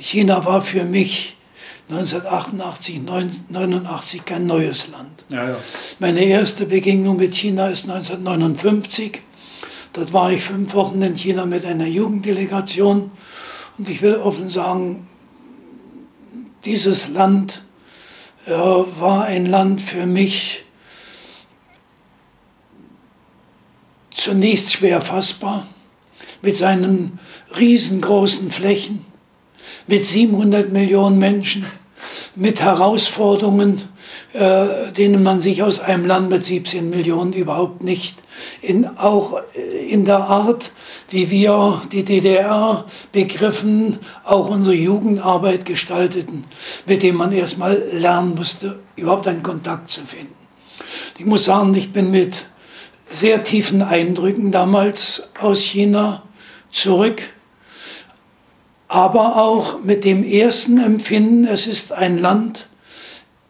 China war für mich 1988, 1989 kein neues Land. Ja, ja. Meine erste Begegnung mit China ist 1959. Dort war ich 5 Wochen in China mit einer Jugenddelegation. Und ich will offen sagen, dieses Land war ein Land für mich zunächst schwer fassbar, mit seinen riesengroßen Flächen, mit 700 Millionen Menschen, mit Herausforderungen, denen man sich aus einem Land mit 17 Millionen überhaupt nicht, auch in der Art, wie wir die DDR begriffen, auch unsere Jugendarbeit gestalteten, mit dem man erstmal lernen musste, überhaupt einen Kontakt zu finden. Ich muss sagen, ich bin mit sehr tiefen Eindrücken damals aus China zurück, aber auch mit dem ersten Empfinden, es ist ein Land,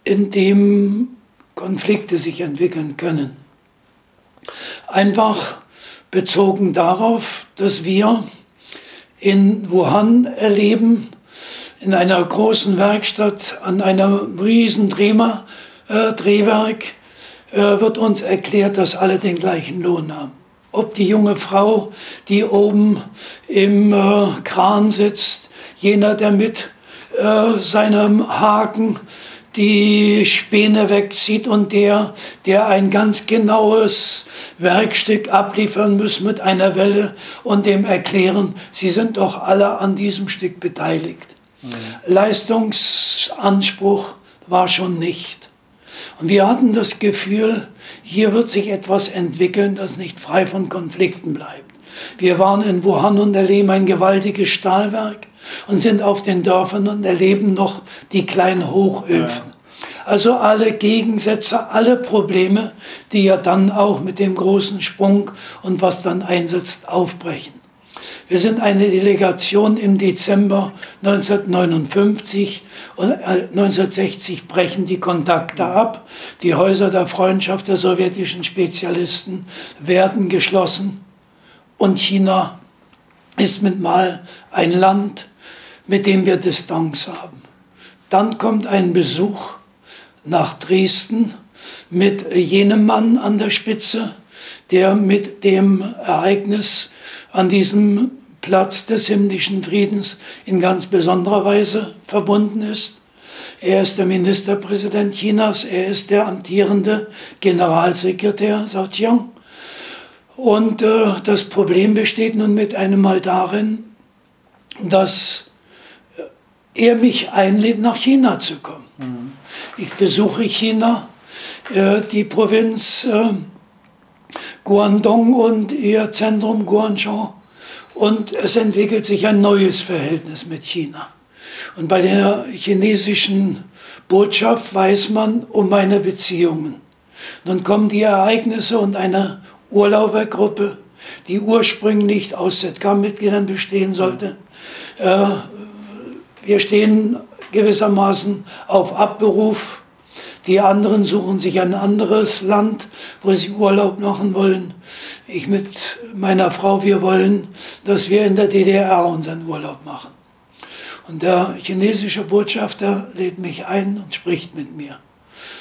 in dem Konflikte sich entwickeln können. Einfach bezogen darauf, dass wir in Wuhan erleben, in einer großen Werkstatt an einem riesen Drehwerk, wird uns erklärt, dass alle den gleichen Lohn haben. Ob die junge Frau, die oben im Kran sitzt, jener, der mit seinem Haken die Späne wegzieht und der ein ganz genaues Werkstück abliefern muss mit einer Welle und dem erklären, sie sind doch alle an diesem Stück beteiligt. Mhm. Leistungsanspruch war schon nicht. Und wir hatten das Gefühl, hier wird sich etwas entwickeln, das nicht frei von Konflikten bleibt. Wir waren in Wuhan und erleben ein gewaltiges Stahlwerk und sind auf den Dörfern und erleben noch die kleinen Hochöfen. Also alle Gegensätze, alle Probleme, die ja dann auch mit dem großen Sprung und was dann einsetzt, aufbrechen. Wir sind eine Delegation im Dezember 1959 und 1960 brechen die Kontakte ab. Die Häuser der Freundschaft der sowjetischen Spezialisten werden geschlossen und China ist mit mal ein Land, mit dem wir Distanz haben. Dann kommt ein Besuch nach Dresden mit jenem Mann an der Spitze, der mit dem Ereignis an diesem Platz des himmlischen Friedens in ganz besonderer Weise verbunden ist. Er ist der Ministerpräsident Chinas, er ist der amtierende Generalsekretär Zhao Qiang. Und das Problem besteht nun mit einem Mal darin, dass er mich einlädt, nach China zu kommen. Mhm. Ich besuche China, die Provinz Guangdong und ihr Zentrum Guangzhou. Und es entwickelt sich ein neues Verhältnis mit China. Und bei der chinesischen Botschaft weiß man um meine Beziehungen. Nun kommen die Ereignisse und eine Urlaubergruppe, die ursprünglich aus ZK-Mitgliedern bestehen sollte. Wir stehen gewissermaßen auf Abberuf. Die anderen suchen sich ein anderes Land, wo sie Urlaub machen wollen. Ich mit meiner Frau, wir wollen, dass wir in der DDR unseren Urlaub machen. Und der chinesische Botschafter lädt mich ein und spricht mit mir.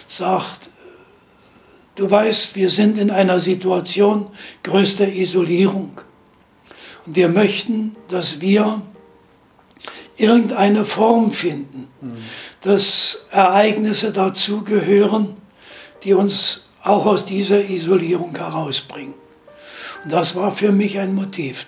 Sagt, du weißt, wir sind in einer Situation größter Isolierung. Und wir möchten, dass wir irgendeine Form finden, dass Ereignisse dazugehören, die uns auch aus dieser Isolierung herausbringen. Und das war für mich ein Motiv.